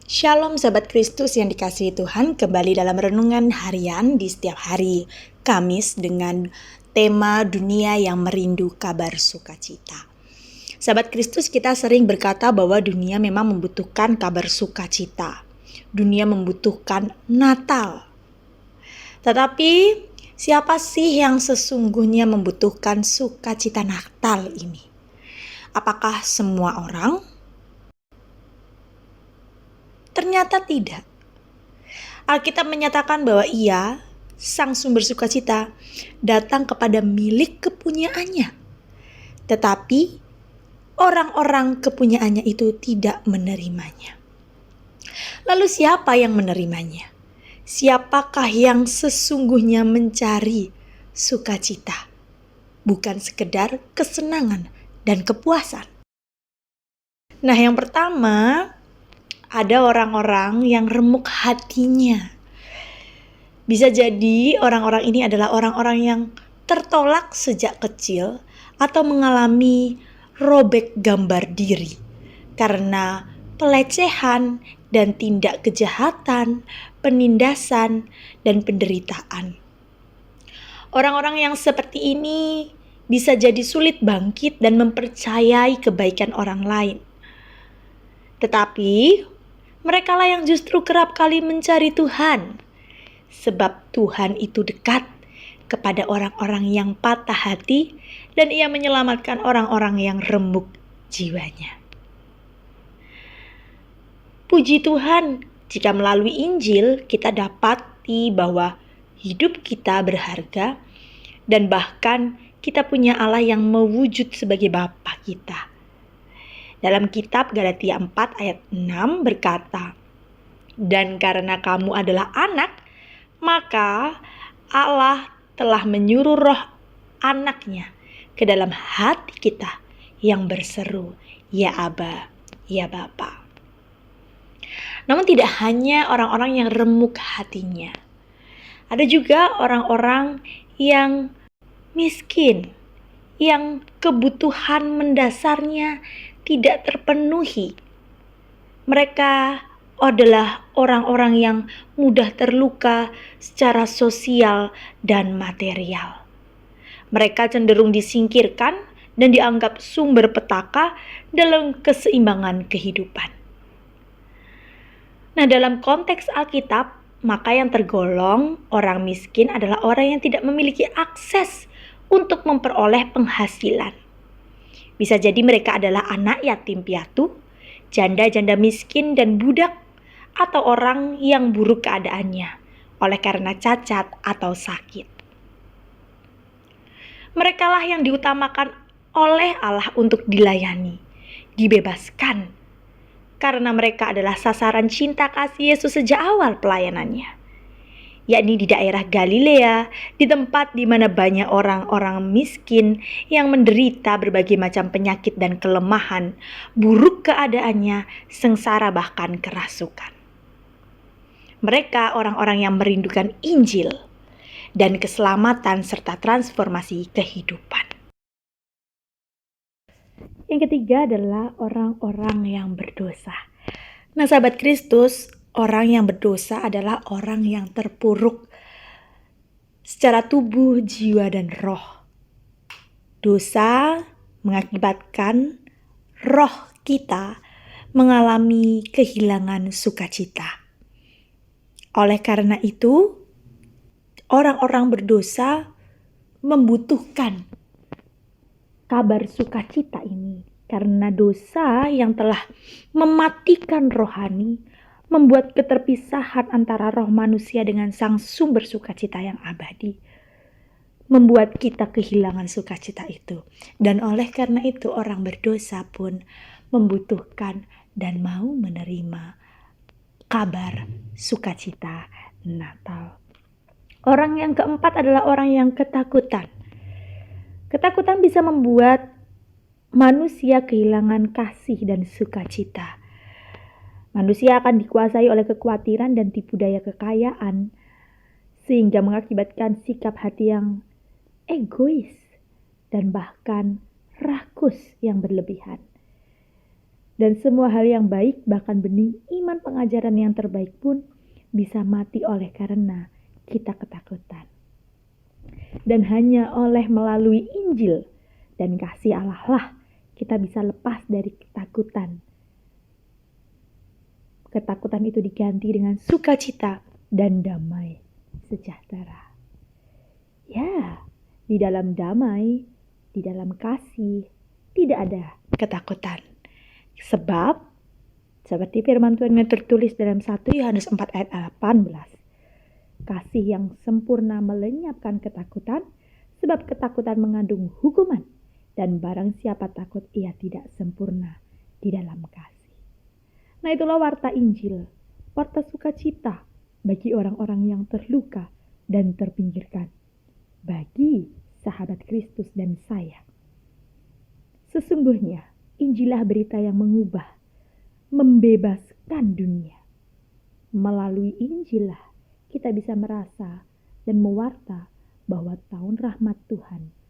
Shalom sahabat Kristus yang dikasihi Tuhan, kembali dalam renungan harian di setiap hari Kamis dengan tema dunia yang merindu kabar sukacita. Sahabat Kristus, kita sering berkata bahwa dunia memang membutuhkan kabar sukacita. Dunia membutuhkan Natal. Tetapi siapa sih yang sesungguhnya membutuhkan sukacita Natal ini? Apakah semua orang? Ternyata tidak. Alkitab menyatakan bahwa Ia, Sang Sumber Sukacita, datang kepada milik kepunyaannya. Tetapi orang-orang kepunyaannya itu tidak menerimanya. Lalu siapa yang menerimanya? Siapakah yang sesungguhnya mencari sukacita? Bukan sekedar kesenangan dan kepuasan. Nah, yang pertama, ada orang-orang yang remuk hatinya. Bisa jadi orang-orang ini adalah orang-orang yang tertolak sejak kecil atau mengalami robek gambar diri karena pelecehan dan tindak kejahatan, penindasan, dan penderitaan. Orang-orang yang seperti ini bisa jadi sulit bangkit dan mempercayai kebaikan orang lain. Tetapi merekalah yang justru kerap kali mencari Tuhan, sebab Tuhan itu dekat kepada orang-orang yang patah hati dan Ia menyelamatkan orang-orang yang remuk jiwanya. Puji Tuhan, jika melalui Injil kita dapati bahwa hidup kita berharga dan bahkan kita punya Allah yang mewujud sebagai Bapa kita. Dalam kitab Galatia 4 ayat 6 berkata, "Dan karena kamu adalah anak, maka Allah telah menyuruh roh anaknya ke dalam hati kita yang berseru, ya Aba, ya Bapa." Namun tidak hanya orang-orang yang remuk hatinya. Ada juga orang-orang yang miskin, yang kebutuhan mendasarnya tidak terpenuhi. Mereka adalah orang-orang yang mudah terluka secara sosial dan material. Mereka cenderung disingkirkan dan dianggap sumber petaka dalam keseimbangan kehidupan. Nah, dalam konteks Alkitab, maka yang tergolong orang miskin adalah orang yang tidak memiliki akses untuk memperoleh penghasilan. Bisa jadi mereka adalah anak yatim piatu, janda-janda miskin dan budak, atau orang yang buruk keadaannya oleh karena cacat atau sakit. Merekalah yang diutamakan oleh Allah untuk dilayani, dibebaskan, karena mereka adalah sasaran cinta kasih Yesus sejak awal pelayanannya, yakni di daerah Galilea, di tempat di mana banyak orang-orang miskin yang menderita berbagai macam penyakit dan kelemahan, buruk keadaannya, sengsara bahkan kerasukan. Mereka orang-orang yang merindukan Injil dan keselamatan serta transformasi kehidupan. Yang ketiga adalah orang-orang yang berdosa. Nah, sahabat Kristus, orang yang berdosa adalah orang yang terpuruk secara tubuh, jiwa, dan roh. Dosa mengakibatkan roh kita mengalami kehilangan sukacita. Oleh karena itu, orang-orang berdosa membutuhkan kabar sukacita ini. Karena dosa yang telah mematikan rohani, membuat keterpisahan antara roh manusia dengan sang sumber sukacita yang abadi. Membuat kita kehilangan sukacita itu. Dan oleh karena itu orang berdosa pun membutuhkan dan mau menerima kabar sukacita Natal. Orang yang keempat adalah orang yang ketakutan. Ketakutan bisa membuat manusia kehilangan kasih dan sukacita. Manusia akan dikuasai oleh kekhawatiran dan tipu daya kekayaan, sehingga mengakibatkan sikap hati yang egois dan bahkan rakus yang berlebihan. Dan semua hal yang baik, bahkan benih iman pengajaran yang terbaik pun bisa mati oleh karena kita ketakutan. Dan hanya oleh melalui Injil dan kasih Allah lah kita bisa lepas dari ketakutan. Ketakutan itu diganti dengan sukacita dan damai sejahtera. Ya, di dalam damai, di dalam kasih, tidak ada ketakutan. Sebab, seperti firman Tuhan yang tertulis dalam 1 Yohanes 4 ayat 18. Kasih yang sempurna melenyapkan ketakutan, sebab ketakutan mengandung hukuman. Dan barang siapa takut, ia tidak sempurna di dalam kasih. Nah, itulah warta Injil, warta sukacita bagi orang-orang yang terluka dan terpinggirkan. Bagi sahabat Kristus dan saya. Sesungguhnya, Injillah berita yang mengubah, membebaskan dunia. Melalui Injillah kita bisa merasa dan mewarta bahwa tahun rahmat Tuhan